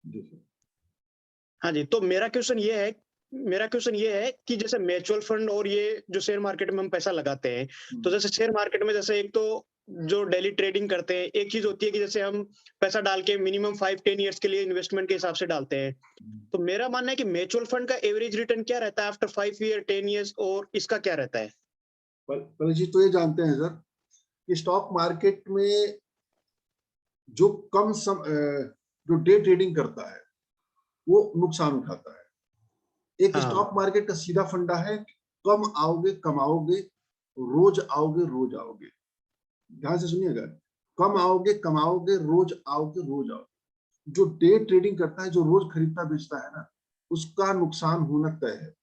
जी sir. हाँ जी, तो मेरा क्वेश्चन ये है कि जैसे म्यूचुअल फंड और ये जो शेयर मार्केट में हम पैसा लगाते हैं, तो जैसे शेयर मार्केट में जैसे एक तो जो डेली ट्रेडिंग करते हैं, एक चीज़ होती है कि जैसे हम पैसा डाल के मिनिमम 5-10 इयर्स के लिए इन्वेस्टमेंट के हिसाब से डालते हैं। तो मेरा मानना है कि म्यूचुअल फंड का एवरेज रिटर्न क्या रहता है आफ्टर 5 ईयर, 10 इयर्स और इसका क्या रहता है? पहली चीज तो ये जानते हैं सर कि स्टॉक मार्केट में जो जो डे ट्रेडिंग करता है वो नुकसान उठाता है। एक हाँ, स्टॉक मार्केट का सीधा फंडा है, कम आओगे कमाओगे, रोज आओगे रोज आओगे। ध्यान से सुनिएगा, कम आओगे कमाओगे, रोज आओगे रोज आओगे। जो डे ट्रेडिंग करता है, जो रोज खरीदता बेचता है ना, उसका नुकसान होना तय है।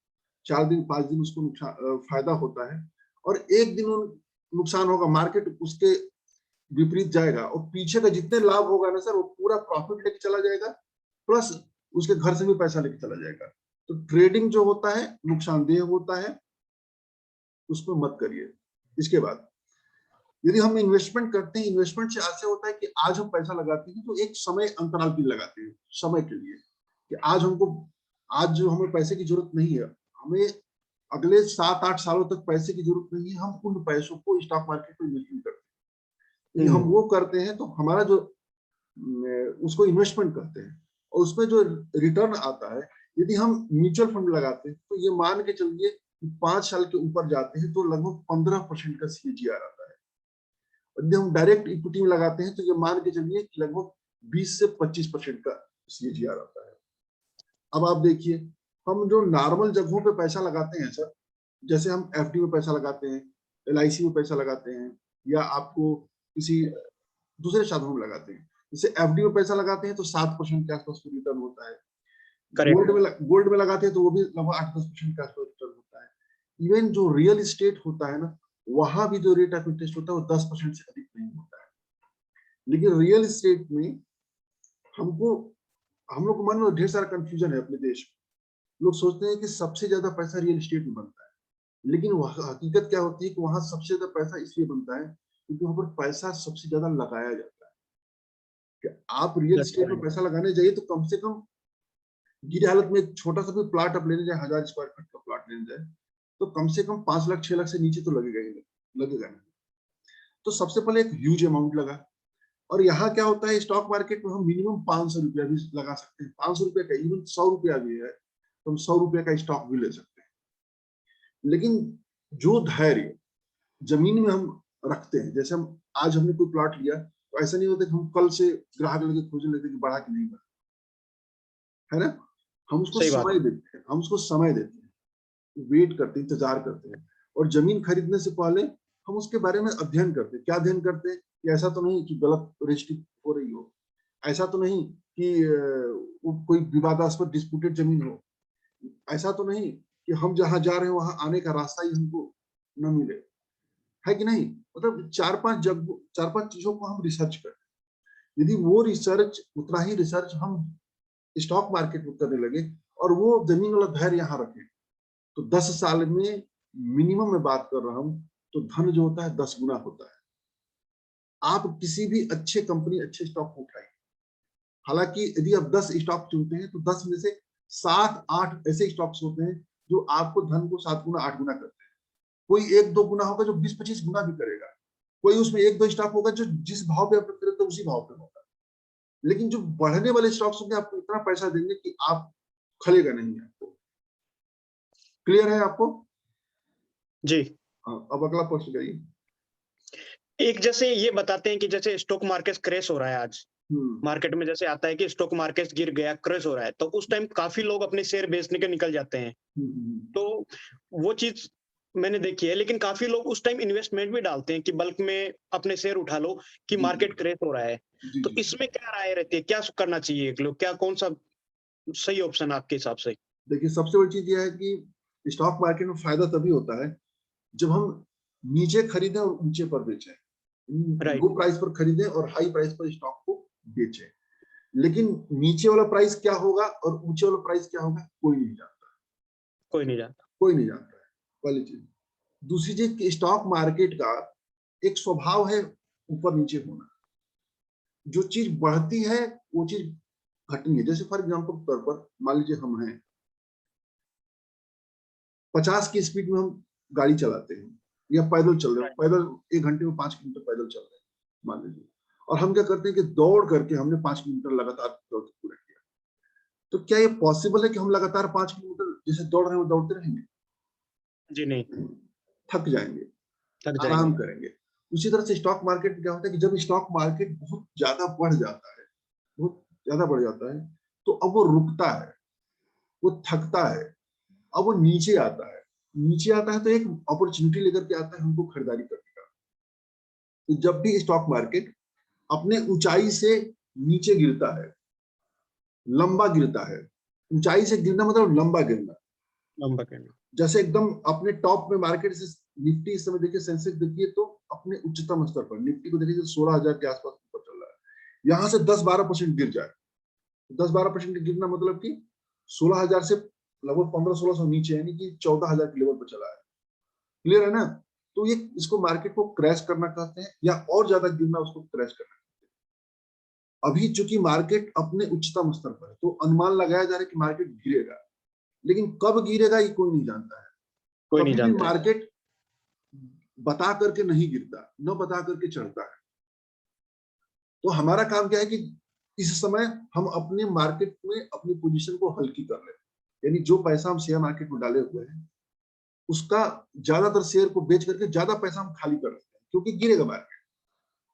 4 दिन 5 दिन उसको नुकसान फायदा होता है, और एक दिन नुकसान होगा, मार्केट उसके विपरीत जाएगा, और पीछे का जितने लाभ होगा ना सर, वो पूरा प्रॉफिट लेके चला जाएगा, प्लस उसके घर से भी पैसा लेके चला जाएगा। तो ट्रेडिंग जो होता है नुकसानदेह होता है, उसमें मत करिए। इसके बाद यदि हम इन्वेस्टमेंट करते हैं, इन्वेस्टमेंट से ऐसे होता है कि आज हम पैसा लगाते हैं तो एक समय अंतराल के लिए लगाते हैं, समय के लिए, कि आज जो हमें पैसे की जरूरत नहीं है, हमें अगले 7-8 सालों तक पैसे की जरूरत नहीं है, हम उन पैसों को स्टॉक मार्केट में इन्वेस्टमेंट करते हैं। यदि हम वो करते हैं तो हमारा जो उसको इन्वेस्टमेंट करते हैं, और उसमें जो रिटर्न आता है, यदि हम म्यूचुअल फंड लगाते हैं तो ये मान के चलिए कि 5 साल के ऊपर जाते हैं तो लगभग 15% का CAGR आता है। और यदि हम डायरेक्ट इक्विटी में लगाते हैं तो ये मान के चलिए कि लगभग 20 से 25% का CAGR आता है। अब आप देखिए, हम जो नॉर्मल जगहों पे पैसा लगाते हैं सर, जैसे हम FD में पैसा लगाते हैं, LIC में पैसा लगाते हैं, या आपको किसी दूसरे साधनों में लगाते हैं। जैसे FD में पैसा लगाते हैं तो 7% के आसपास रिटर्न होता है। करेक्ट। गोल्ड में लगाते हैं तो वो भी लगभग 8-10% के आसपास रिटर्न होता है। इवन जो रियल एस्टेट होता है ना, वहां भी जो रेट ऑफ इंटरेस्ट होता है वो 10% से अधिक नहीं होता है। लेकिन रियल एस्टेट में हमको हम लोग को मन में ढेर सारा कंफ्यूजन है अपने देश में। लोग सोचते हैं कि सबसे ज्यादा पैसा रियल एस्टेट में बनता है, लेकिन हकीकत क्या होती है कि वहां सबसे ज्यादा पैसा इसलिए बनता है क्योंकि वहां पर पैसा सबसे ज्यादा लगाया जाता है। कि आप रियल दैट्स एस्टेट में करेक्ट। पैसा लगाने जाइए तो कम से कम गिरी हालत में एक छोटा सा भी प्लाट आप लेने जाए, 1000 स्क्वायर फीट का प्लाट लेने जाए, तो कम से कम 5 लाख 6 लाख से नीचे तो लगेगा नहीं। तो सबसे पहले एक ह्यूज अमाउंट लगा। और यहाँ क्या होता है, स्टॉक मार्केट में हम मिनिमम 500 रुपया भी लगा सकते हैं, 500 रुपया का, इवन 100 रुपया भी है तो हम 100 रुपया का स्टॉक भी ले सकते हैं। लेकिन जो धैर्य जमीन में हम रखते हैं, जैसे हम आज हमने कोई प्लॉट लिया तो ऐसा नहीं होता कि हम कल से ग्राहक लगे खोजने लगते कि बढ़ा कि नहीं बढ़ा, है ना। हम उसको सही बात समय है। देते हैं, वेट करते हैं, इंतजार करते हैं। और जमीन खरीदने से पहले हम उसके बारे में अध्ययन करते हैं। क्या अध्ययन करते हैं कि ऐसा तो नहीं कि गलत रजिस्ट्री हो रही हो, ऐसा तो नहीं कि कोई विवादास्पद डिस्प्यूटेड जमीन हो, ऐसा तो नहीं कि हम जहां जा रहे हैं वहां आने का रास्ता ही हमको न मिले, है कि नहीं। मतलब 4-5 चीजों को हम रिसर्च करते हैं। यदि वो रिसर्च, उतना ही रिसर्च हम स्टॉक मार्केट में करने लगे और वो जमीन वाला धैर्य यहाँ रखें, तो 10 साल में मिनिमम में बात कर रहा हूं, तो धन जो होता है 10 गुना होता है। आप किसी भी अच्छे कंपनी, अच्छे स्टॉक को उठाइए। हालांकि यदि आप 10 स्टॉक चुनते हैं तो 10 में से 7-8 ऐसे स्टॉक्स होते हैं जो आपको धन को 7 गुना 8 गुना करते हैं। कोई 1-2 गुना होगा जो 20-25 गुना भी करेगा। कोई उसमें 1-2 स्टॉक होगा जो जिस भाव पे आप खरीदते उसी भाव पे होगा। लेकिन जो बढ़ने वाले स्टॉक्स होंगे आपको इतना पैसा देंगे कि आप खलेगा नहीं आपको। क्लियर है आपको? जी। हाँ, अब अगला प्रश्न करिए। एक जैसे ये बताते हैं कि जैसे स्टॉक मार्केट क्रैश हो रहा है आज, मार्केट में जैसे आता है कि स्टॉक मार्केट गिर गया, क्रैश हो रहा है, तो उस टाइम काफ़ी लोग अपने शेयर बेचने के निकल जाते हैं। तो वो चीज़ मैंने देखी है, लेकिन काफ़ी लोग उस टाइम इन्वेस्टमेंट भी डालते हैं कि बल्क में अपने शेयर उठा लो कि जी, मार्केट क्रैश हो रहा है। जी, तो जी। इसमें क्या राय रहती है? क्या करना चाहिए एक लोग? क्या कौन-सा सही ऑप्शन है आपके हिसाब से? देखिए, सबसे बड़ी चीज ये है कि स्टॉक मार्केट में फायदा तभी होता है जब हम नीचे खरीदें और ऊंचे पर बेचें। राइट, लो प्राइस पर खरीदें और हाई प्राइस पर स्टॉक को बेचें। लेकिन नीचे वाला प्राइस क्या होगा और ऊंचे वाला प्राइस क्या होगा, कोई नहीं जानता। कोई नहीं जानता। कोई नहीं जानता है, पहली चीज। दूसरी चीज कि स्टॉक मार्केट का एक स्वभाव है ऊपर नीचे होना। जो चीज बढ़ती है वो चीज घटनी है। जैसे फॉर एग्जाम्पल तौर पर मान लीजिए हम हैं 50 की स्पीड में हम गाड़ी चलाते हैं या पैदल चल रहे हैं, पैदल 1 घंटे में 5 किलोमीटर पैदल चल रहे हैं मान लीजिए, और हम क्या करते हैं कि दौड़ करके हमने 5 किलोमीटर लगातार दौड़ के पूरा किया। तो क्या ये पॉसिबल है कि हम लगातार 5 किलोमीटर जैसे दौड़ रहे हैं वो दौड़ते रहेंगे? जी नहीं, थक जाएंगे, थक आराम जाएंगे। करेंगे। उसी तरह से स्टॉक मार्केट क्या होता है कि जब स्टॉक मार्केट बहुत ज्यादा बढ़ जाता है, बहुत ज्यादा बढ़ जाता है, तो अब वो रुकता है, वो थकता है, अब वो नीचे आता है। नीचे आता है तो एक अपॉर्चुनिटी लेकर के आता है हमको खरीदारी करने का। तो जब भी स्टॉक मार्केट अपने ऊंचाई से नीचे गिरता है, लंबा गिरता है, ऊंचाई से गिरना मतलब लंबा गिरना, लंबा कहना। जैसे एकदम अपने टॉप में मार्केट से निफ्टी इस समय देखिए, सेंसेक्स देखिए तो अपने उच्चतम स्तर पर, निफ्टी को देखिए 16,000 के आसपास ऊपर चल रहा है। यहां से 10-12% गिर जाए, 10-12% गिरना मतलब कि 16,000 से लगभग 1500-1600 नीचे, यानी कि 14,000 के लेवल पर चला है। क्लियर है ना? तो ये इसको मार्केट को क्रैश करना कहते हैं, या और ज्यादा गिरना उसको क्रैश करना। अभी चूंकि मार्केट अपने उच्चतम स्तर पर है तो अनुमान लगाया जा रहा है कि मार्केट गिरेगा, लेकिन कब गिरेगा ये कोई नहीं जानता है। कोई नहीं कभी भी जानता है। मार्केट बता करके नहीं गिरता, न बता करके चढ़ता है। तो हमारा काम क्या है कि इस समय हम अपने मार्केट में अपनी पोजीशन को हल्की कर लें, यानी जो पैसा हम शेयर मार्केट में डाले हुए हैं उसका ज्यादातर शेयर को बेच करके ज्यादा पैसा हम खाली कर लेते हैं, क्योंकि गिरेगा मार्केट,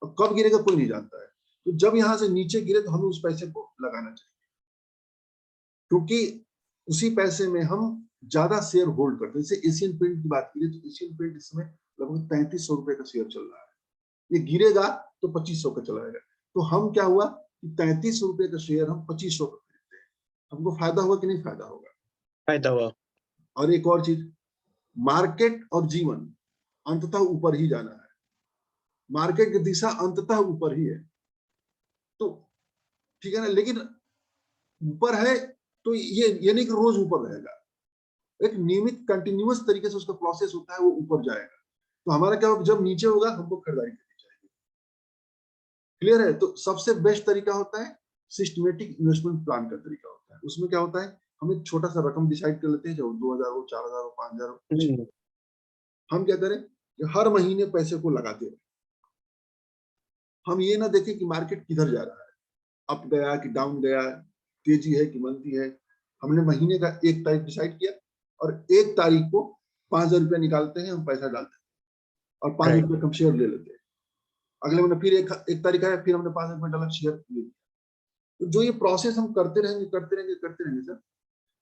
और कब गिरेगा कोई नहीं जानता है। तो जब यहां से नीचे गिरे तो हमें उस पैसे को लगाना चाहिए, क्योंकि उसी पैसे में हम ज्यादा शेयर होल्ड करते हैं। जैसे एशियन पेंट की बात करें तो एशियन पेंट इस समय लगभग 3300 रुपए का शेयर चल रहा है, ये गिरेगा तो 2500 का चला जाएगा। तो हम क्या हुआ कि 33 रुपए का शेयर हम 2500 का खरीदते हैं, हमको फायदा होगा कि नहीं फायदा होगा? फायदा हुआ। और एक और चीज, मार्केट और जीवन अंततः ऊपर ही जाना है, मार्केट की दिशा अंततः ऊपर ही है। तो ठीक है ना, लेकिन ऊपर है तो ये नहीं कि रोज ऊपर रहेगा, एक नियमित कंटिन्यूअस तरीके से उसका प्रोसेस होता है, वो ऊपर जाएगा। तो हमारा क्या होगा, जब नीचे होगा हमको खरीदारी करनी चाहिए। क्लियर है? तो सबसे बेस्ट तरीका होता है सिस्टमेटिक इन्वेस्टमेंट प्लान का तरीका होता है। उसमें क्या होता है, हम एक छोटा सा रकम डिसाइड कर लेते हैं, जो 2,000 हो, 4,000 हो, 5,000 हो। हम क्या करें कि हर महीने पैसे को लगाते रहे। हम ये ना देखें कि मार्केट किधर जा रहा है, अप गया कि डाउन गया, तेजी है कि मंदी है। हमने महीने का 1 तारीख डिसाइड किया, और 1 तारीख को 5,000 रुपया निकालते हैं, हम पैसा डालते हैं, और 5,000 रुपये हम शेयर ले लेते हैं। अगले महीने फिर 1 तारीख आया, फिर हमने 5,000 रुपये डाला, शेयर ले लिया। तो जो ये प्रोसेस हम करते रहेंगे करते रहेंगे करते रहेंगे सर,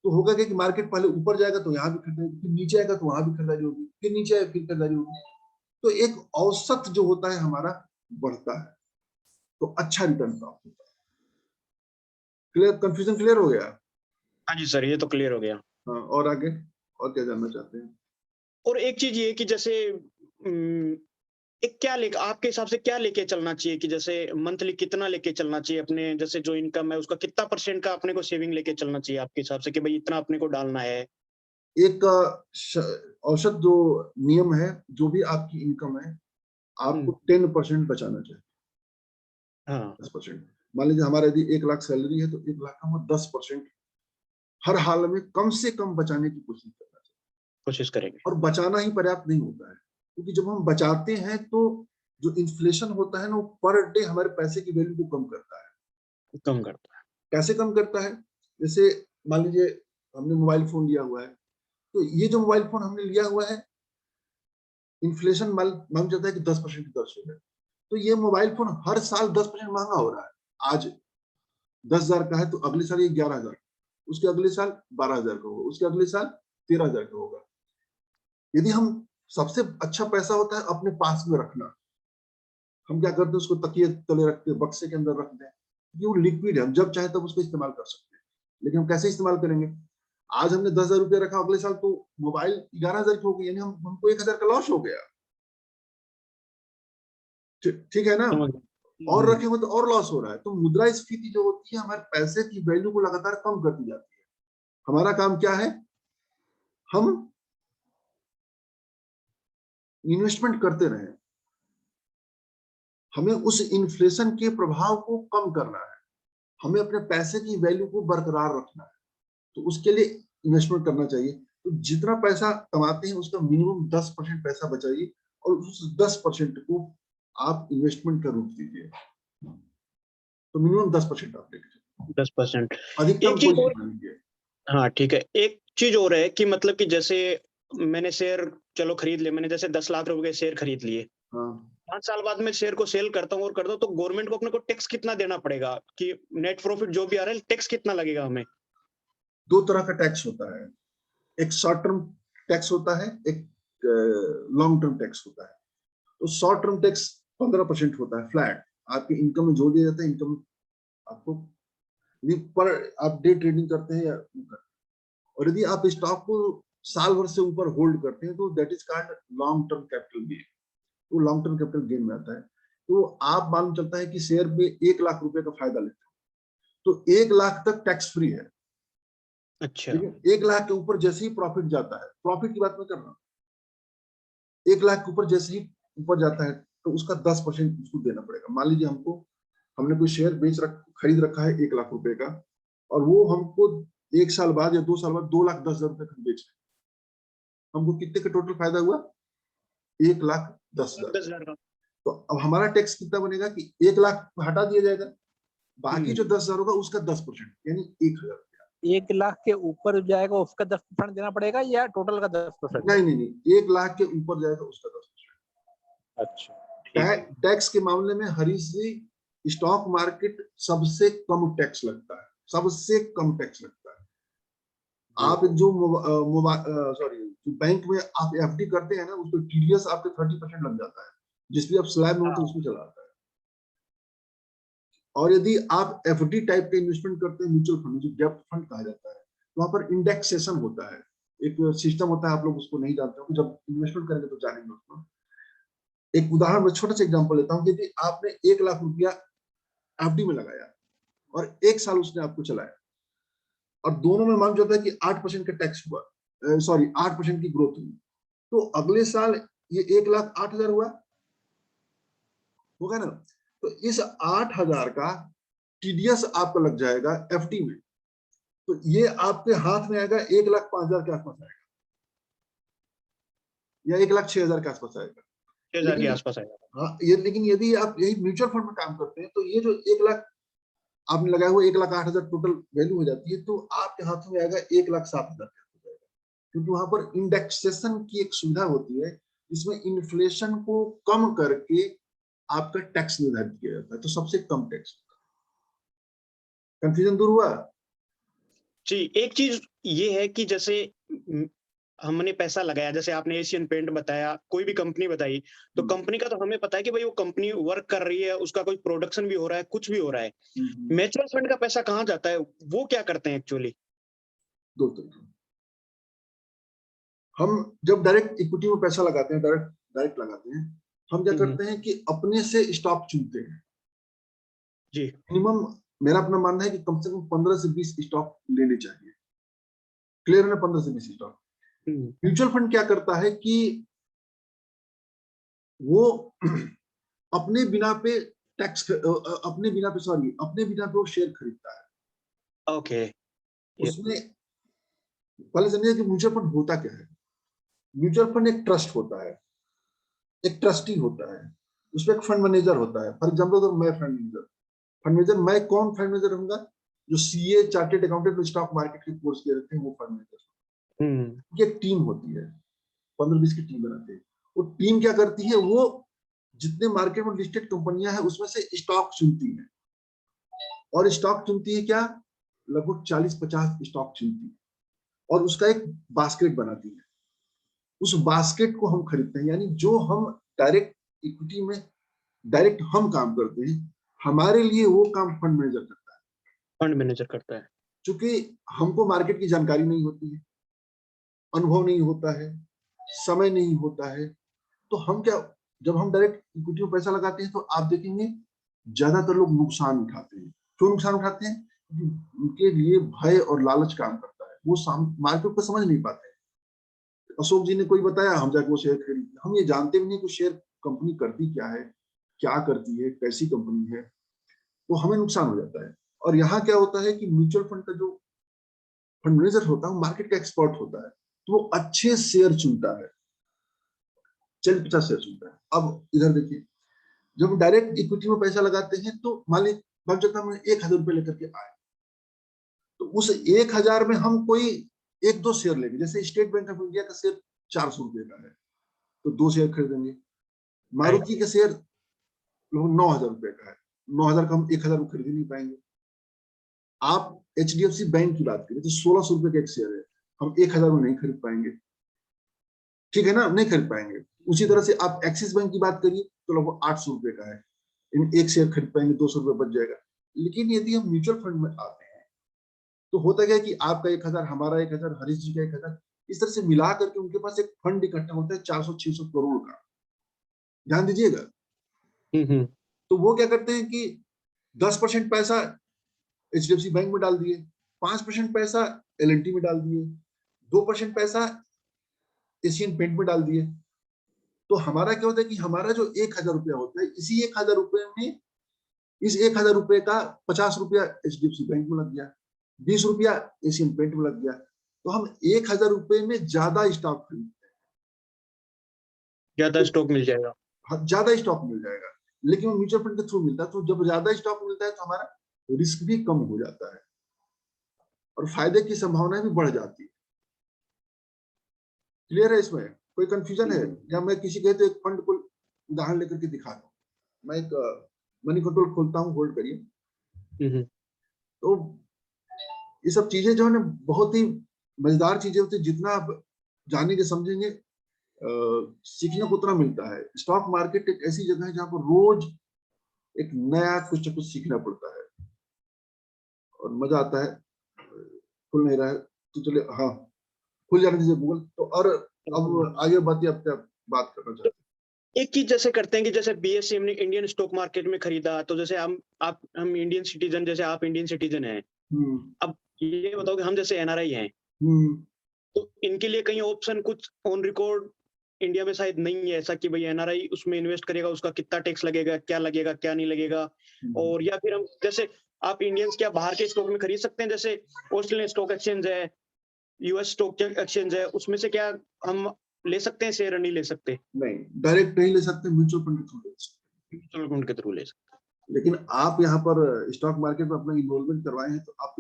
तो होगा क्या कि मार्केट पहले ऊपर जाएगा तो यहाँ भी खरीदारी, फिर नीचे आएगा तो वहां भी खरीदारी होगी, फिर नीचे आएगा फिर खरीदारी होगी। तो एक औसत जो होता है हमारा बढ़ता है, तो अच्छा रिटर्न प्राप्त होता है। क्लियर? कंफ्यूजन क्लियर हो गया? हाँ जी सर, ये तो क्लियर हो गया। हाँ, और आगे और क्या जानना चाहते हैं? और एक चीज ये कि जैसे एक क्या लेके आपके हिसाब से क्या लेके चलना चाहिए कि जैसे मंथली कितना लेके चलना चाहिए अपने, जैसे जो इनकम है उसका कितना परसेंट का अपने को सेविंग लेके चलना चाहिए आपके हिसाब से कि भाई इतना अपने को डालना है? एक औसत जो नियम है, जो भी आपकी इनकम है आपको 10% बचाना चाहिए। हाँ। 10%। मान लीजिए हमारा यदि 1 लाख सैलरी है तो 1 लाख का हम 10% हर हाल में कम से कम बचाने की कोशिश करना चाहिए। कोशिश करेंगे। और बचाना ही पर्याप्त नहीं होता है, क्योंकि जब हम बचाते हैं तो जो इन्फ्लेशन होता है ना, वो पर डे हमारे पैसे की वैल्यू को कम करता है। कम करता है। कैसे कम करता है? जैसे मान लीजिए हमने मोबाइल फोन लिया हुआ है, तो ये जो मोबाइल फोन हमने लिया हुआ है, इन्फ्लेशन मान जाता है कि 10% की दर से है, तो ये मोबाइल फोन हर साल 10% महंगा हो रहा है। आज 10,000 का है तो अगले साल ये 11,000, उसके अगले साल 12,000 का होगा, उसके अगले साल 13,000 का होगा। यदि हम, सबसे अच्छा पैसा होता है अपने पास में रखना। हम क्या करते हैं, उसको तकिए तले रखते हैं, बक्से के अंदर रखते हैं, क्योंकि वो लिक्विड है, हम जब चाहे तब उसको इस्तेमाल कर सकते हैं। लेकिन हम कैसे इस्तेमाल करेंगे? आज हमने 10,000 रुपया रखा, अगले साल तो मोबाइल 11,000 की हो गई, यानी हमको 1,000 का लॉस हो गया। ठीक है ना? और रखेंगे तो और लॉस हो रहा है। तो मुद्रास्फीति जो होती है, हमारे पैसे की वैल्यू को लगातार कम करती जाती है। हमारा काम क्या है, हम इन्वेस्टमेंट करते रहें, हमें उस इन्फ्लेशन के प्रभाव को कम करना है। हमें अपने पैसे की वैल्यू को बरकरार रखना है, तो उसके लिए इन्वेस्टमेंट करना चाहिए। तो जितना पैसा कमाते हैं उसका मिनिमम 10% पैसा बचाइए और उस 10% को आप इन्वेस्टमेंट का रूप दीजिए। तो मिनिमम 10% आप लेके चलिए, 10%। अधिकतम एक चीज कोई और, सीमा नहीं है। हाँ ठीक है, एक चीज और है कि मतलब कि जैसे मैंने शेयर चलो खरीद लिए, मैंने जैसे 10 लाख रुपए के शेयर खरीद लिए, हाँ, 5 साल बाद में शेयर को सेल करता हूँ और करता हूँ, तो गवर्नमेंट को अपने को टैक्स कितना देना पड़ेगा कि नेट प्रॉफिट जो भी आ रहा है टैक्स कितना लगेगा हमें? 2 तरह का टैक्स होता है, एक शॉर्ट टर्म टैक्स होता है, एक लॉन्ग टर्म टैक्स होता है। तो शॉर्ट टर्म टैक्स 15% होता है फ्लैट, आपकी इनकम में जोड़ दिया जाता है। इनकम आपको पर आप डे ट्रेडिंग करते हैं या और यदि आप स्टॉक को साल भर से ऊपर होल्ड करते हैं तो that is called long term capital gain. तो लॉन्ग टर्म कैपिटल गेन में आता है। तो आप मालूम चलता है कि शेयर में 1 लाख रुपए का फायदा लेते हैं तो 1 लाख तक टैक्स फ्री है। अच्छा। लेकिन 1 लाख के ऊपर जैसे ही प्रॉफिट जाता है, प्रॉफिट की बात मैं कर रहा हूँ, 1 लाख के ऊपर जैसे ही ऊपर जाता है तो उसका 10% उसको देना पड़ेगा। मान लीजिए हमने कोई शेयर खरीद रखा है 1 लाख रुपए का, और वो हमको 1 साल बाद या 2 साल बाद 2,10,000 रुपए का बेच रहे हैं, हमको कितने का टोटल फायदा हुआ? 1,10,000। 10,000 का। तो अब हमारा टैक्स कितना बनेगा कि 1 लाख हटा दिया जाएगा, बाकी जो 10,000 होगा उसका 10% यानी 1,000। 1 लाख के ऊपर जाएगा उसका 10% देना पड़ेगा या टोटल का 10%? नहीं, 1 लाख के ऊपर जाएगा उसका 10%। अच्छा, टैक्स के मामले में हरीश जी, स्टॉक मार्केट सबसे कम टैक्स लगता है, सबसे कम टैक्स लगता है। आप जो बैंक में आप एफडी करते हैं ना, उसको टीडीएस आपके 30% लग जाता है, जिस भी आप स्लैब में होते हैं उसमें चला आता है। और यदि आप एफडी टाइप के इन्वेस्टमेंट करते हैं, म्यूचुअल फंड जो डेब्ट फंड कहा जाता है, वहां पर इंडेक्सेशन होता है, एक सिस्टम होता है, आप लोग उसको नहीं जानते हो, जब इन्वेस्टमेंट करेंगे तो जानेंगे उसको। एक उदाहरण में छोटा सा एग्जांपल लेता हूँ, यदि आपने 1 लाख रुपया एफडी में लगाया और 1 साल उसने आपको चलाया और दोनों में मान जाता है कि 8% का टैक्स हुआ, 8% की ग्रोथ हुई, तो अगले साल ये 1,08,000 हुआ होगा ना। तो इस 8,000 का टीडीएस आपको लग जाएगा एफडी में, तो ये आपके हाथ में आएगा 1,05,000 के आसपास आएगा या 1,06,000 के आसपास आएगा। 6,000 के आसपास आएगा। हाँ, ये लेकिन यदि आप यही म्यूचुअल फंड में काम करते हैं तो ये जो 1 लाख आपने लगाया हुआ 1,08,000 टोटल वैल्यू हो जाती है, तो आपके हाथों में आएगा 1,07,000, क्योंकि वहां पर इंडेक्सेशन की एक सुविधा होती है जिसमें इन्फ्लेशन को कम करके आपका टैक्स निर्धारित किया जाता है, तो सबसे कम टैक्स। कंफ्यूजन दूर हुआ? जी, एक चीज ये है कि जैसे हमने पैसा लगाया, जैसे आपने एशियन पेंट बताया, कोई भी कंपनी बताई, तो कंपनी का तो हमें पता है कि भाई वो कंपनी वर्क कर रही है, उसका कोई प्रोडक्शन भी हो रहा है, कुछ भी हो रहा है। म्यूचुअल फंड का पैसा कहाँ जाता है, वो क्या करते हैं एक्चुअली? 2 तरीके। हम जब डायरेक्ट इक्विटी में पैसा लगाते हैं, डायरेक्ट लगाते हैं, हम क्या करते हैं कि अपने से स्टॉक चुनते हैं। जी। मिनिमम मेरा अपना मानना है कि कम से कम 15 से 20 स्टॉक लेने चाहिए। क्लियर है ना? 15 से 20 स्टॉक। म्यूचुअल फंड क्या करता है कि वो अपने बिना पे वो शेयर खरीदता है। ओके। उसमें पहले समझिए कि म्यूचुअल फंड होता क्या है। म्यूचुअल फंड एक ट्रस्ट होता है, एक ट्रस्टी होता है, उसमें एक फंड मैनेजर होता है। फॉर एग्जाम्पल अगर मैं फंड मैनेजर, मैं कौन फंड मैनेजर रहूंगा? जो CA chartered accountant stock market के कोर्स किए रहते हैं वो फंड मैनेजर। एक टीम होती है, 15-20 की टीम बनाते हैं। वो टीम क्या करती है, वो जितने मार्केट में लिस्टेड कंपनियां हैं उसमें से स्टॉक चुनती है। और स्टॉक चुनती है क्या? लगभग 40-50 स्टॉक चुनती है और उसका एक बास्केट बनाती है। उस बास्केट को हम खरीदते हैं, यानी जो हम डायरेक्ट इक्विटी में डायरेक्ट हम काम करते हैं, हमारे लिए वो काम फंड मैनेजर करता है। फंड मैनेजर करता है। क्योंकि हमको मार्केट की जानकारी नहीं होती है, अनुभव नहीं होता है, समय नहीं होता है, तो हम क्या, जब हम डायरेक्ट इक्विटी में पैसा लगाते हैं तो आप देखेंगे ज्यादातर लोग नुकसान उठाते हैं। क्यों नुकसान उठाते हैं? उनके लिए भय और लालच काम करता है, वो मार्केट को समझ नहीं पाते। अशोक जी ने कोई बताया, हम जाके वो शेयर खरीद, हम ये जानते भी नहीं कि शेयर कंपनी करती क्या है, क्या करती है, कैसी कंपनी है, तो हमें नुकसान हो जाता है। और यहाँ क्या होता है कि म्यूचुअल फंड का जो फंड मैनेजर होता है वो मार्केट का एक्सपर्ट होता है, तो वो अच्छे शेयर चुनता है, 40-50 शेयर चुनता है। अब इधर देखिए, जब हम डायरेक्ट इक्विटी में पैसा लगाते हैं तो मान लीजिए हम 1,000 रुपए लेकर के आए, तो उस 1,000 में हम कोई 1-2 शेयर लेंगे। जैसे स्टेट बैंक ऑफ इंडिया का शेयर 400 रुपए का है तो 2 शेयर खरीदेंगे। मारुति का शेयर 9,000 रुपए का है, 9,000 का हम 1,000 में खरीद नहीं पाएंगे। आप HDFC बैंक की बात करें तो 1,600 रुपए का एक शेयर है, हम 1,000 में नहीं खरीद पाएंगे, ठीक है ना, नहीं खरीद पाएंगे। उसी तरह से आप एक्सिस बैंक की बात करिए तो लगभग 800 रुपए का है, इन एक शेयर खरीद पाएंगे, 200 रुपए बच जाएगा। लेकिन यदि हम म्यूचुअल फंड में आते हैं तो होता क्या है कि आपका 1,000, हमारा 1,000, हरीश जी का 1,000, इस तरह से मिला करके उनके पास एक फंड इकट्ठा होता है 400-600 करोड़ का, ध्यान दीजिएगा। तो वो क्या करते हैं कि 10% पैसा HDFC बैंक में डाल दिए, 5% पैसा L&T में डाल दिए, 2% पैसा एशियन पेंट में डाल दिए। तो हमारा क्या होता है कि हमारा जो 1,000 रुपया होता है, इसी 1,000 रुपये में, इस 1,000 रुपये का 50 रुपया HDFC बैंक में लग गया, 20 रुपया एशियन पेंट में लग गया, तो हम 1,000 रुपये में ज्यादा स्टॉक खरीदते हैं, ज्यादा स्टॉक मिल जाएगा, ज्यादा स्टॉक मिल जाएगा। लेकिन म्यूचुअल फंड के थ्रू मिलता है, तो जब ज्यादा स्टॉक मिलता है तो हमारा रिस्क भी कम हो जाता है और फायदे की संभावना भी बढ़ जाती है। क्लियर है? इसमें कोई कंफ्यूजन है? या मैं किसी के तो एक फंड को उदाहरण लेकर के दिखा दूं। मैं एक मनी कंट्रोल खोलता हूं, होल्ड करिए। तो ये सब चीजें जो है ना बहुत ही मजेदार चीजें होती है, जितना आप जानेंगे समझेंगे सीखने को उतना मिलता है। स्टॉक मार्केट एक ऐसी जगह है जहां पर रोज एक नया कुछ न कुछ सीखना पड़ता है और मजा आता है। खुल नहीं रहा है तो चलिए, हाँ खुल जाने दीजिए गूगल। तो और अब आगे बढ़िए, अब क्या बात करना चाहते हैं? एक चीज जैसे करते हैं कि जैसे BSE हमने इंडियन स्टॉक मार्केट में खरीदा, तो जैसे हम इंडियन सिटीजन, जैसे आप इंडियन सिटीजन हैं, अब ये बताओ कि हम जैसे NRI हैं, तो इनके लिए कहीं ऑप्शन कुछ ऑन रिकॉर्ड इंडिया में शायद नहीं है ऐसा कि भाई NRI उसमें इन्वेस्ट करेगा, उसका कितना टैक्स लगेगा, क्या नहीं लगेगा। और या फिर हम जैसे आप इंडियंस क्या बाहर के स्टॉक में खरीद सकते हैं, जैसे ऑस्ट्रेलियन स्टॉक एक्सचेंज है, US स्टॉक एक्सचेंज है, उसमें से क्या हम ले सकते हैं शेयर? नहीं ले सकते? नहीं, डायरेक्ट नहीं ले सकते, म्यूचुअल फंड के थ्रू ले सकते, म्यूचुअल फंड के थ्रू ले सकते। लेकिन आप यहाँ पर स्टॉक मार्केट में अपना इन्वॉल्वमेंट करवाए हैं तो आप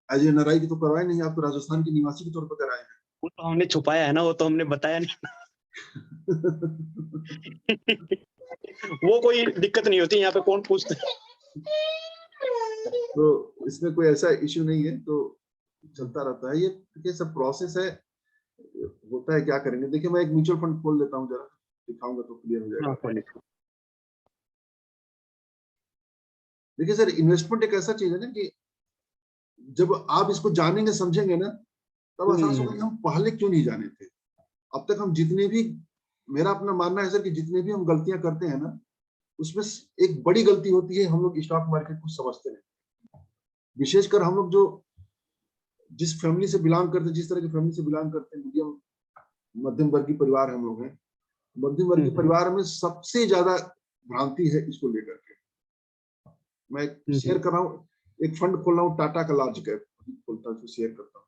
एज NRI की तो करवाए नहीं, आप तो राजस्थान के निवासी के तौर पर कराए हैं। वो तो हमने छुपाया है ना, वो तो हमने बताया नहीं। वो कोई दिक्कत नहीं होती, यहाँ पे कौन पूछता है। तो इसमें कोई ऐसा इश्यू नहीं है, तो चलता रहता है। ये सब प्रोसेस है, होता है, क्या करेंगे। देखिए मैं एक म्यूचुअल फंड खोल लेता हूँ, जरा दिखाऊंगा तो क्लियर हो जाएगा। देखिए सर, इन्वेस्टमेंट एक ऐसा चीज है ना कि जब आप इसको जानेंगे समझेंगे ना, तब एहसास होगा कि हम पहले क्यों नहीं जाने थे। अब तक हम जितने भी, मेरा अपना मानना है सर कि जितने भी हम गलतियां करते हैं ना, उसमें एक बड़ी गलती होती है, हम लोग स्टॉक मार्केट को समझते नहीं। विशेषकर हम लोग जो जिस फैमिली से बिलोंग करते हैं, जिस तरह की फैमिली से बिलोंग करते हैं, मीडियम मध्यम वर्गीय परिवार हम लोग हैं। मध्यम वर्गीय परिवार में सबसे ज्यादा भ्रांति है इसको लेकर के। मैं शेयर कर रहा हूँ, एक फंड खोल रहा हूँ, टाटा का लार्ज कैप खोलता हूँ, शेयर करता हूँ।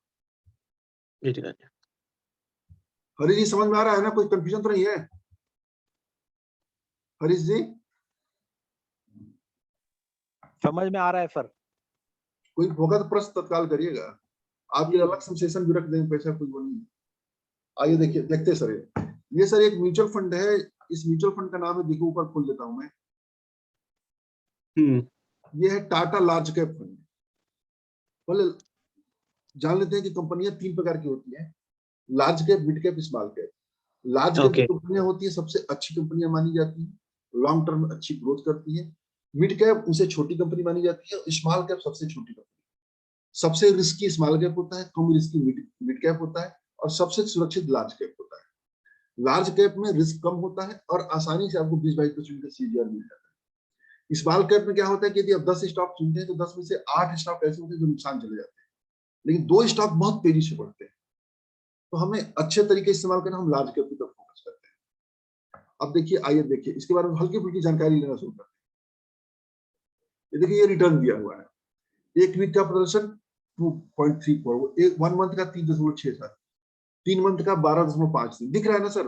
हरीश जी समझ में आ रहा है ना? कोई कंफ्यूजन तो नहीं है हरीश जी? समझ में आ रहा है सर। कोई होगा तो प्रश्न तत्काल करिएगा, आपके अलग सेशन भी रख देंगे, पैसा कोई वो नहीं। आइए देखिए, देखते हैं सर। ये सर एक म्यूचुअल फंड है, इस म्यूचुअल फंड का नाम है, देखो ऊपर खोल देता हूं मैं। ये है टाटा लार्ज कैप फंड। पहले जान लेते हैं कि कंपनियां 3 प्रकार की होती हैं, large cap, mid cap, small cap. Large cap जो कंपनियां होती है सबसे अच्छी कंपनियां मानी जाती है, लॉन्ग टर्म अच्छी ग्रोथ करती है। मिड कैप उनसे छोटी कंपनी मानी जाती है, स्मॉल कैप सबसे छोटी कंपनी। सबसे रिस्की स्मॉल कैप होता है, कम रिस्की मिड कैप होता है, और सबसे सुरक्षित लार्ज कैप होता है। लार्ज कैप में रिस्क कम होता है और आसानी से आपको 20-22% का CAGR मिल जाता है। स्मॉल कैप में क्या होता है कि यदि आप 10 स्टॉक चुनते हैं तो 10 में से 8 स्टॉक ऐसे होते हैं जो नुकसान चले जाते हैं, लेकिन 2 स्टॉक बहुत तेजी से बढ़ते हैं। तो हमें अच्छे तरीके से इस्तेमाल करना, हम लार्ज कैप की तरफ फोकस करते हैं। अब देखिए, आइए देखिए इसके बारे में हल्की फुल्की जानकारी लेना शुरू करते हैं। ये देखिए, ये रिटर्न दिया हुआ है, एक वीक का प्रदर्शन 2.34, वो एक 1 मंथ का 3.67, 3 मंथ का 12.5, दिख रहा है ना सर?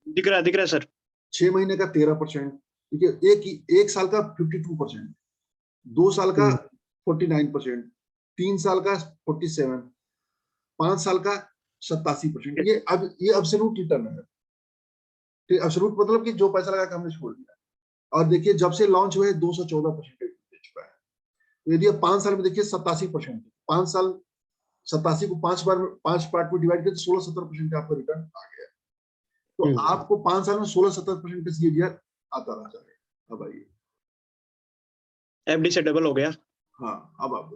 दिख रहा है सर। 6 महीने का 13%, ठीक है, एक साल का 52%, 2 साल का 49%, 3 साल का 47, 5 साल का 87%। ये एब्सोल्यूट रिटर्न है। ठीक, एब्सोल्यूट मतलब कि जो पैसा लगा के हमने छोड़ दिया। और देखिए जब से लॉन्च हुए 214% दे चुका है। तो यदि आप 5 साल में देखिए 87%, 5 साल 87 को 5 पार्ट में डिवाइड करके 16-17% का आपका रिटर्न आ गया। तो आपको 5 साल में 16-17% का सीएजीआर आता रहा है। अब आइए, एफडी से डबल हो गया। हाँ, अब आप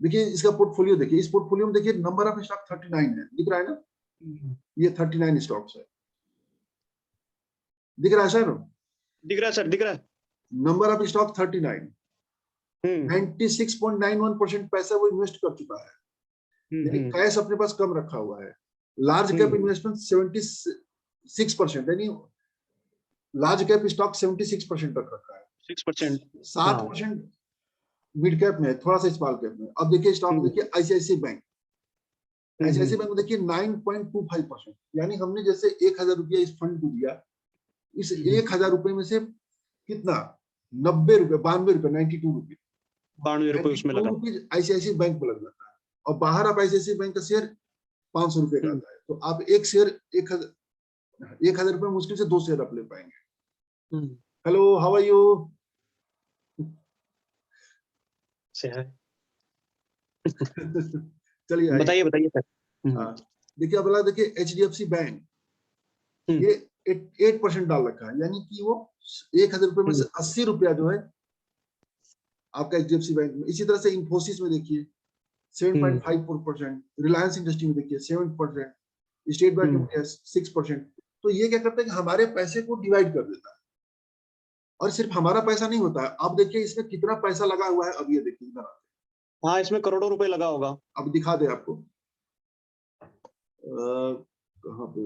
देखिए इसका पोर्टफोलियो देखिए, इस पोर्टफोलियो में देखिए नंबर ऑफ स्टॉक 39 है, दिख रहा है ना? ये 39 स्टॉक्स है, दिख रहा है सर? दिख रहा है सर, दिख रहा है। नंबर ऑफ स्टॉक 39, 96.91% पैसा वो इन्वेस्ट कर चुका है, यानी कैश अपने पास कम रखा हुआ है। लार्ज कैप इन्वेस्टमेंट 76%, यानी लार्ज कैप स्टॉक 76% रख रखा है, 6%, 7% मिड कैप में है, थोड़ा सा स्मॉल कैप में। अब देखिए स्टॉक देखिए आईसीआईसीआई बैंक, आईसीआईसीआई बैंक में देखिए 9.25%, यानी हमने जैसे 1000 रुपया इस फंड को दिया, इस 1000 रुपए में से कितना 90 रुपए, 92 रुपए, 92 रुपए, 92 रुपए उसमें लगा, आईसीआईसीआई बैंक में लग जाता है। और बाहर आप आईसीआईसीआई बैंक का शेयर 500 रुपए का आता है, तो आप एक शेयर 1000 रुपए मुश्किल से 2 शेयर आप ले पाएंगे। Hello, how are you? चलिए बताइए सर। देखिए अब देखिए एचडीएफसी बैंक, ये 8% डाल रखा है, यानी कि वो 1000 रुपए में से 80 रुपया जो है आपका एचडीएफसी बैंक में। इसी तरह से इंफोसिस में देखिए 7.54%, रिलायंस इंडस्ट्री में देखिए 7%, स्टेट बैंक में 6%। तो ये क्या करता है कि हमारे पैसे को डिवाइड कर देता है, और सिर्फ हमारा पैसा नहीं होता है। अब देखिए इसमें कितना पैसा लगा हुआ है, अब ये देखिए इधर। हाँ, इसमें करोड़ों रुपए लगा होगा। अब दिखा दे आपको, कहाँ पे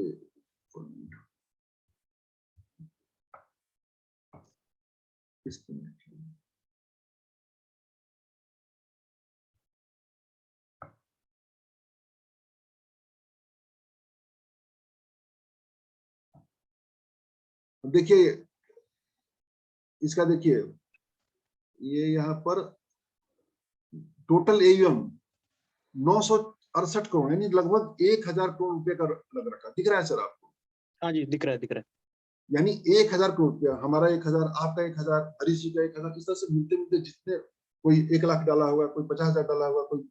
देखिए इसका, देखिए ये यहाँ पर टोटल एयूएम 968 करोड़, यानी लगभग 1000 करोड़ रुपए का लग रखा, दिख रहा है सर आपको? हाँ जी, दिख रहा है। यानी 1000 करोड़ रुपया, हमारा 1000, आपका 1000, हरीश जी का 1000, इस तरह से मिलते मिलते जितने, कोई 1 लाख डाला होगा, कोई 50,000 डाला होगा, कोई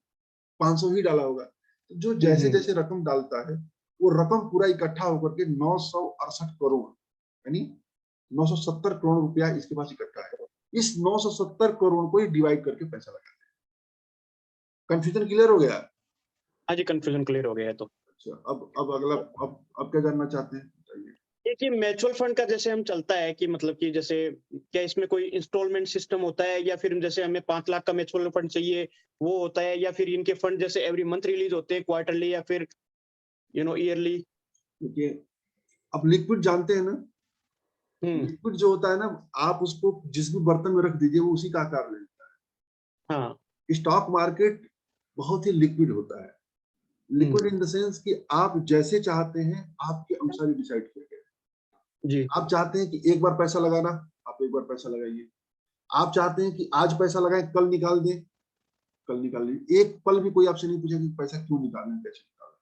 500 ही डाला होगा। तो जो जैसे जैसे रकम डालता है वो रकम पूरा इकट्ठा होकर के 968 करोड़, यानी 970 करोड़ रुपया इसके पास इकट्ठा है। इस 970 करोड़ को ही डिवाइड करके पैसा लगाते हैं। कंफ्यूजन क्लियर हो गया? हाँ जी, कंफ्यूजन क्लियर हो गया है। तो अच्छा, अब अगला, अब क्या जानना चाहते हैं? देखिए म्यूचुअल फंड का जैसे हम चलता है कि मतलब कि जैसे क्या इसमें कोई इंस्टॉलमेंट सिस्टम होता है, या फिर जैसे हमें 5 लाख का म्यूचुअल फंड चाहिए वो होता है, या फिर इनके फंड जैसे एवरी मंथ रिलीज होते हैं, क्वार्टरली या फिर ईयरली? देखिए अब लिक्विड जानते हैं ना, लिक्विड जो होता है ना, आप उसको जिस भी बर्तन में रख दीजिए वो उसी का आकार ले लेता है। हाँ, स्टॉक मार्केट बहुत ही लिक्विड होता है। लिक्विड इन द सेंस कि आप जैसे चाहते हैं आपके अनुसार ही डिसाइड किया गया जी। आप चाहते हैं कि एक बार पैसा लगाना, आप एक बार पैसा लगाइए। आप चाहते हैं कि आज पैसा लगाएं, कल निकाल दें, कल निकाल लीजिए। एक पल भी कोई आपसे नहीं पूछेगा कि पैसा क्यों निकालना, कैसे निकालना।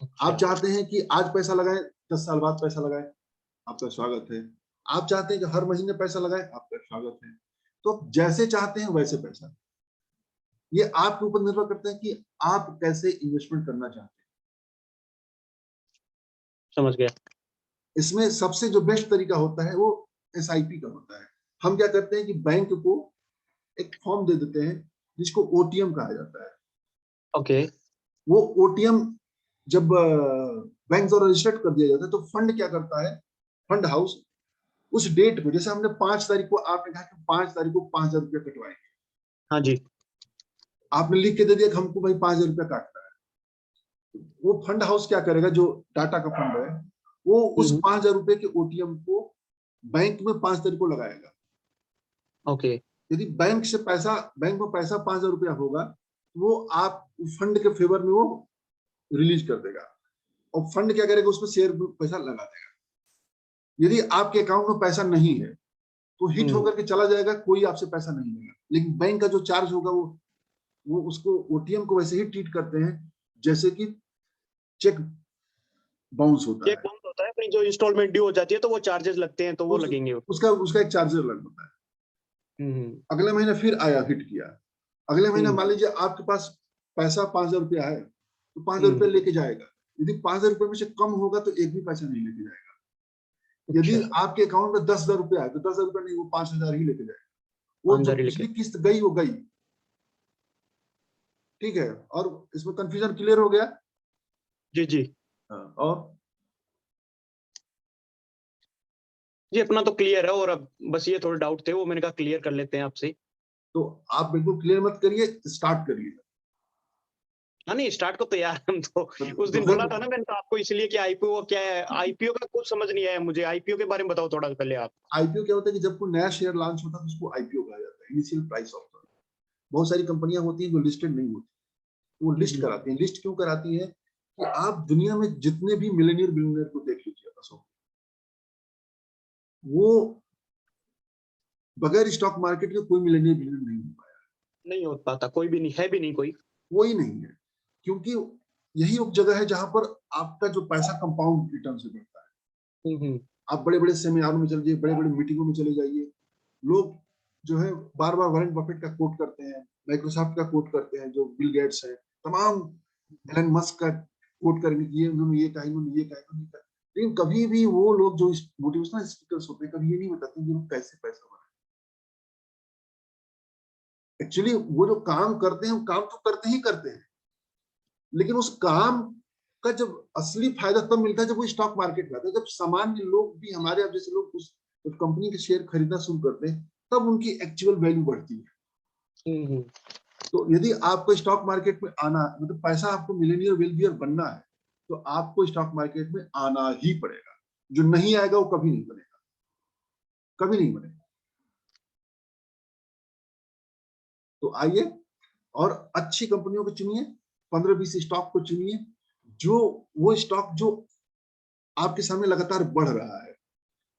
अच्छा। आप चाहते हैं कि आज पैसा लगाएं, 10 साल बाद पैसा लगाएं, आपका स्वागत है। आप चाहते हैं कि हर महीने पैसा लगाएं, आपका स्वागत है। तो जैसे चाहते हैं वैसे पैसा, ये आपके ऊपर निर्भर करता है कि आप कैसे इन्वेस्टमेंट करना चाहते हैं। समझ गया। इसमें सबसे जो बेस्ट तरीका होता है वो एसआईपी का होता है। हम क्या करते हैं कि बैंक को एक फॉर्म दे देते हैं जिसको ओटीएम कहा जाता है। ओके। वो ओटीएम जब बैंक द्वारा रजिस्टर्ड कर दिया जाता है तो फंड क्या करता है, फंड हाउस उस डेट को, जैसे हमने 5 तारीख को, आपने कहा कि 5 तारीख को 5000 रुपया कटवाएंगे। हाँ जी। आपने लिख के दे दिया कि हमको भाई 5000 रुपया काटना है। वो फंड हाउस क्या करेगा, जो टाटा का फंड है, वो उस 5000 रुपए के ओटीएम को बैंक में 5 तारीख को लगाएगा। ओके। यदि बैंक में पैसा 5,000 रुपया होगा, वो आप फंड के फेवर में वो रिलीज कर देगा, और फंड क्या करेगा, उसमें शेयर में पैसा लगा देगा। यदि आपके अकाउंट में पैसा नहीं है तो हिट होकर के चला जाएगा, कोई आपसे पैसा नहीं लेगा। लेकिन बैंक का जो चार्ज होगा वो उसको ओटीएम को वैसे ही ट्रीट करते हैं जैसे कि चेक बाउंस होता है। अपनी जो इंस्टॉलमेंट ड्यू हो जाती है तो वो चार्जेस लगते हैं, तो वो लगेंगे, उसका एक चार्जर अलग होता है। अगले महीने फिर आया, हिट किया, अगले महीने मान लीजिए आपके पास पैसा 5,000 रुपया है, तो 5,000 रुपया लेके जाएगा। यदि 5,000 रुपये में से कम होगा तो एक भी पैसा नहीं लेके जाएगा। यदि आपके अकाउंट में 10,000 रुपया है तो 10,000 रुपया नहीं, वो 5,000 ही लेके जाएगा। वो जो पिछली किस्त गई वो गई। ठीक है, और इसमें कंफ्यूजन क्लियर हो गया? जी जी। और जी अपना तो क्लियर है, और अब बस ये थोड़े डाउट थे, वो मैंने कहा क्लियर कर लेते हैं आपसे। तो आप बिल्कुल क्लियर मत करिए, स्टार्ट करिए। हाँ नहीं, स्टार्ट को तैयार हम तो उस दिन बोला था ना मैंने तो आपको, इसलिए कि आईपीओ क्या है, आईपीओ का कुछ समझ नहीं आया मुझे। आईपीओ के बारे में बताओ थोड़ा पहले आप। आईपीओ क्या होता है कि जब कोई नया शेयर लॉन्च होता है तो उसको आईपीओ कहा जाता है, इनिशियल प्राइस ऑफर। बहुत सारी कंपनियां होती हैं जो लिस्टेड नहीं होती, वो लिस्ट कराती हैं। लिस्ट क्यों कराती है कि आप दुनिया में जितने भी मिलियनियर बिलियनियर को देख लीजिए, वो बगैर स्टॉक मार्केट के कोई मिलियनियर बिलियनियर नहीं हो पाया, नहीं हो पाता, कोई भी नहीं है, भी नहीं कोई नहीं है। क्योंकि यही एक जगह है जहां पर आपका जो पैसा कंपाउंड रिटर्न से बढ़ता है। आप बड़े बड़े सेमिनारों में चले जाइए, बड़े बड़े मीटिंगों में चले जाइए, लोग जो है बार बार वॉरेन बफेट का कोट करते हैं, माइक्रोसॉफ्ट का कोट करते हैं, जो बिल गेट्स है, तमाम एलन मस्क का कोट करेंगे कि ये उन्होंने ये कहा, इन्होंने ये कहा। लेकिन कभी भी वो लोग जो मोटिवेशनल स्पीकर्स होते हैं, कभी ये नहीं बताते कि वो कैसे पैसा बनाए। एक्चुअली वो जो काम करते हैं, वो काम तो करते ही करते हैं, लेकिन उस काम का जब असली फायदा तब मिलता है जब वो स्टॉक मार्केट में आता है। जब सामान्य लोग भी, हमारे अब जैसे लोग उस कंपनी के शेयर खरीदना शुरू करते हैं, तब उनकी एक्चुअल वैल्यू बढ़ती है। तो यदि आपको स्टॉक मार्केट में आना, मतलब पैसा आपको मिलेनियर वेल्थियर बनना है, तो आपको स्टॉक मार्केट में आना ही पड़ेगा। जो नहीं आएगा वो कभी नहीं बनेगा, कभी नहीं बनेगा। तो आइए और अच्छी कंपनियों को चुनिए, 15-20 स्टॉक को चुनिए, जो वो स्टॉक जो आपके सामने लगातार बढ़ रहा है,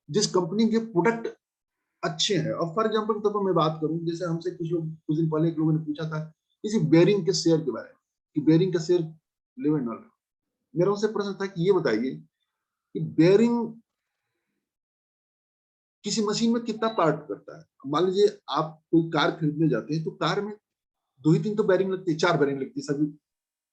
जिस कंपनी के प्रोडक्ट अच्छे हैं। और फॉर एग्जांपल तो मैं बात करूं, जैसे हमसे कुछ दिन पहले एक लोगों ने पूछा था किसी बेरिंग के शेयर के बारे में, कि बेरिंग का शेयर लेवे ना ले। मेरा उनसे प्रश्न था कि ये बताइए कि बेरिंग किसी मशीन में कितना पार्ट करता है। मान लीजिए आप कोई कार खरीदने जाते हैं, तो कार में 2 ही 3 तो बेरिंग लगती है, 4 बेरिंग लगती है सभी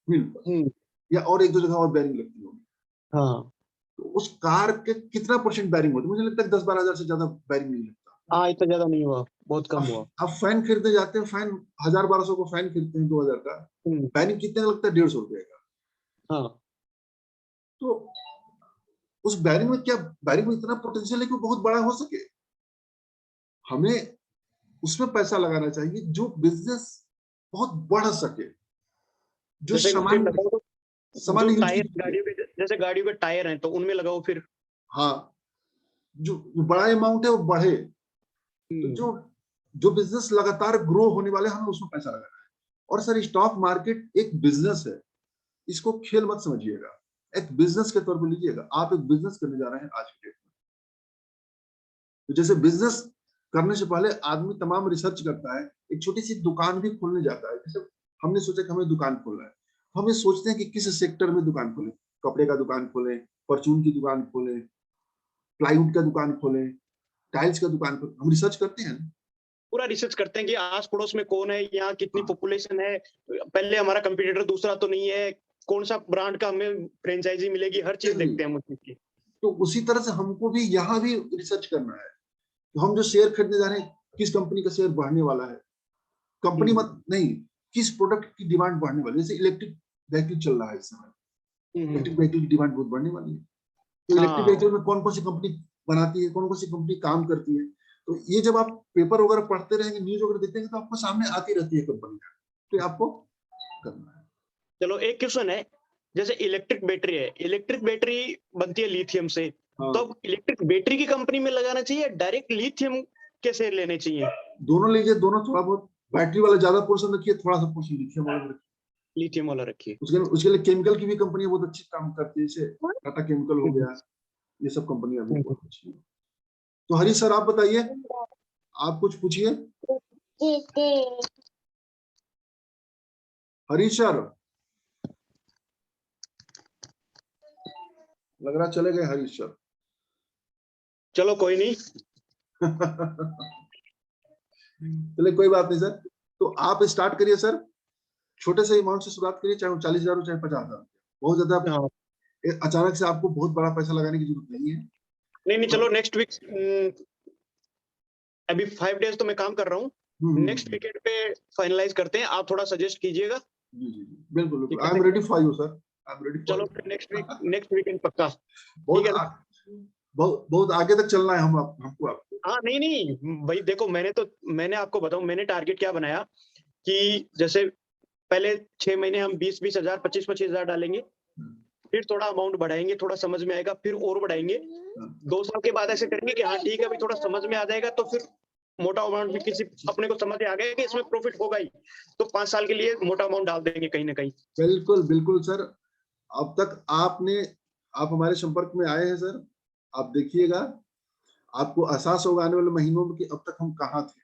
व्हील पर, या और 1-2 जगह और बेरिंग लगती होगी। हाँ, तो उस कार के कितना % बेरिंग होता है? मुझे लगता है 10-12 हजार से ज्यादा बेरिंग नहीं लगता। हाँ इतना ज्यादा नहीं हुआ, बहुत कम हुआ। आप फैन खरीदने जाते हैं, फैन 1000-1200 को फैन खरीदते हैं, 2000 का बेरिंग कितने का लगता है? 150 रुपए का। हाँ, तो उस बेरिंग में क्या, बेरिंग में इतना पोटेंशियल है कि वो बहुत बड़ा हो सके। हमें उसमें पैसा लगाना चाहिए जो बिजनेस बहुत बढ़ सके, जो सामान्य टायर गाड़ियों के, जैसे गाड़ियों के टायर हैं तो उनमें लगाओ फिर। हाँ, जो बड़ा अमाउंट है वो बढ़े। तो जो बिजनेस लगातार ग्रो होने वाले, हमें उसमें पैसा लगाना है। और सर स्टॉक मार्केट एक बिजनेस है, इसको खेल मत समझिएगा, एक बिजनेस के तौर पर लीजिएगा। आप एक बिजनेस करने जा रहे हैं आज के डेट में, तो जैसे बिजनेस करने से पहले आदमी तमाम रिसर्च करता है। एक छोटी सी दुकान भी खोलने जाता है, जैसे हमने सोचा कि हमें दुकान खोलना है, हम ये सोचते हैं कि किस सेक्टर में दुकान खोलें। कपड़े का दुकान खोलें, परचून की दुकान खोलें, प्लाईवुड का दुकान खोलें, टाइल्स का दुकान खोलें। हम रिसर्च करते हैं, पूरा रिसर्च करते हैं कि आस पड़ोस में कौन है, यहाँ कितनी पॉपुलेशन है, पहले हमारा कंपटीटर दूसरा तो नहीं है, कौन सा ब्रांड का हमें फ्रेंचाइजी मिलेगी, हर चीज देखते हैं हम उसी की। तो उसी तरह से हमको भी यहाँ भी रिसर्च करना है। तो हम जो शेयर खरीदने जा रहे हैं, किस कंपनी का शेयर बढ़ने वाला है, कंपनी मत नहीं, किस प्रोडक्ट की डिमांड बढ़ने वाली है। जैसे इलेक्ट्रिक व्हीकल चल रहा है इस समय, इलेक्ट्रिक व्हीकल की डिमांड बहुत बढ़ने वाली है। तो इलेक्ट्रिक व्हीकल में कौन कौन सी कंपनी बनाती है, कौन कौन सी कंपनी काम करती है, तो ये जब आप पेपर वगैरह पढ़ते रहेंगे, न्यूज वगैरह देखते हैं, तो आपको सामने आती रहती है कंपनी का, तो आपको करना है। चलो एक क्वेश्चन है, जैसे इलेक्ट्रिक बैटरी है, इलेक्ट्रिक बैटरी बनती है लिथियम से, तो इलेक्ट्रिक बैटरी की कंपनी में लगाना चाहिए, डायरेक्ट लिथियम के शेयर लेने चाहिए? दोनों लीजिए, दोनों थोड़ा बहुत, बैटरी वाला ज्यादा पोर्शन रखिए, थोड़ा सा पोर्शन लिथियम वाला रखिए। लिथियम वाला रखिए। उसके लिए केमिकल की भी कंपनियां बहुत अच्छी काम करती है, जैसे टाटा केमिकल हो गया, ये सब कंपनियां भी बहुत अच्छी है। तो हरीश सर आप बताइए, आप कुछ पूछिए। हरीश सर, लग रहा चले गए हरीश सर। चलो कोई नहीं। चलिए कोई बात नहीं सर, तो आप स्टार्ट करिए सर, छोटे से अमाउंट से शुरुआत करिए, चाहे 40,000 हो चाहे 50,000, बहुत ज्यादा हाँ। अचानक से आपको बहुत बड़ा पैसा लगाने की जरूरत नहीं है। नहीं, चलो नेक्स्ट वीक, अभी 5 डेज तो मैं काम कर रहा हूँ, नेक्स्ट वीकेंड पे फाइनलाइज करते हैं, आप थोड़ा सजेस्ट कीजिएगा। जी जी जी, बिल्कुल बिल्कुल, I am ready for you sir, I am ready for चलो फिर नेक्स्ट वीकेंड पक्का। बहुत आगे तक चलना है हमको आपको। हाँ नहीं भाई देखो, मैंने आपको बताऊं, मैंने टारगेट क्या बनाया कि जैसे पहले 6 महीने हम 20-20 हजार 25-25 हजार डालेंगे, फिर थोड़ा अमाउंट बढ़ाएंगे, थोड़ा समझ में आएगा, फिर और बढ़ाएंगे, 2 साल के बाद ऐसे करेंगे कि हाँ ठीक है, अभी थोड़ा समझ में आ जाएगा, तो फिर मोटा अमाउंट भी किसी अपने को समझ आ गया कि इसमें प्रॉफिट होगा ही, तो 5 साल के लिए मोटा अमाउंट डाल देंगे कहीं ना कहीं। बिल्कुल बिल्कुल सर, अब तक आप हमारे संपर्क में आए हैं सर, आप देखिएगा, आपको एहसास होगा आने वाले महीनों में कि अब तक हम कहाँ थे,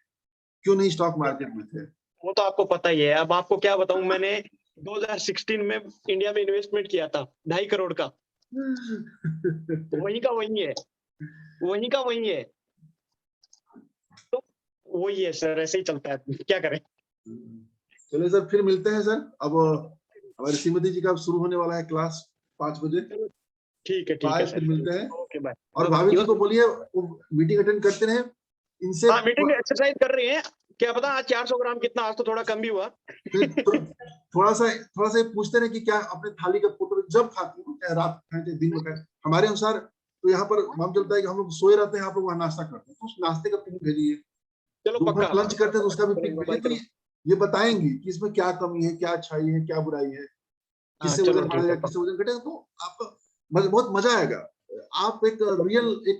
क्यों नहीं स्टॉक मार्केट में थे। वो तो आपको पता ही है, अब आपको क्या बताऊं, मैंने 2016 में इंडिया में इन्वेस्टमेंट किया था 2.5 करोड़ का, वही का वही है, वही का वही है, तो वही है सर, ऐसे ही चलता है, क्या करें। चलिए सर, फिर मिलते हैं सर, अब हमारी श्रीमती जी का शुरू होने वाला है क्लास 5 बजे। ठीक है बाय, सर, फिर मिलते हैं। Okay bye. और भाभी जी को बोलिए वो मीटिंग अटेंड करते रहे इनसे। हाँ मीटिंग एक्सरसाइज कर रही हैं, क्या पता आज 400 ग्राम कितना, आज तो थोड़ा कम भी हुआ। थोड़ा सा पूछते रहे कि क्या अपने थाली का फोटो जब खाते हो, चाहे रात खाए चाहे दिन में खाए, हमारे अनुसार तो यहाँ पर मालूम चलता है कि हम लोग सोए रहते हैं, आप लोग वहाँ नाश्ता करते हैं, तो उस नाश्ते का पिक भेजिए, चलो पक्का दोपहर लंच करते हैं तो उसका भी पिक भेजिए, तो ये बताएंगे कि इसमें क्या कमी है, क्या अच्छाई है, क्या बुराई है, किससे वजन बढ़ेगा, किससे वजन घटेगा, तो आपको बहुत मजा आएगा। आप एक रियल एक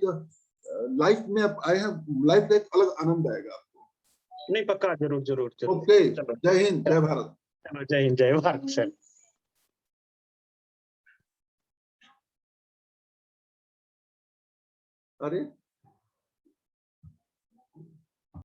लाइफ में आप आए हैं, लाइफ का एक अलग आनंद आएगा आपको। नहीं पक्का, जरूर जरूर जरूर। ओके, जय हिंद जय भारत। चलो जय हिंद जय भारत सर। अरे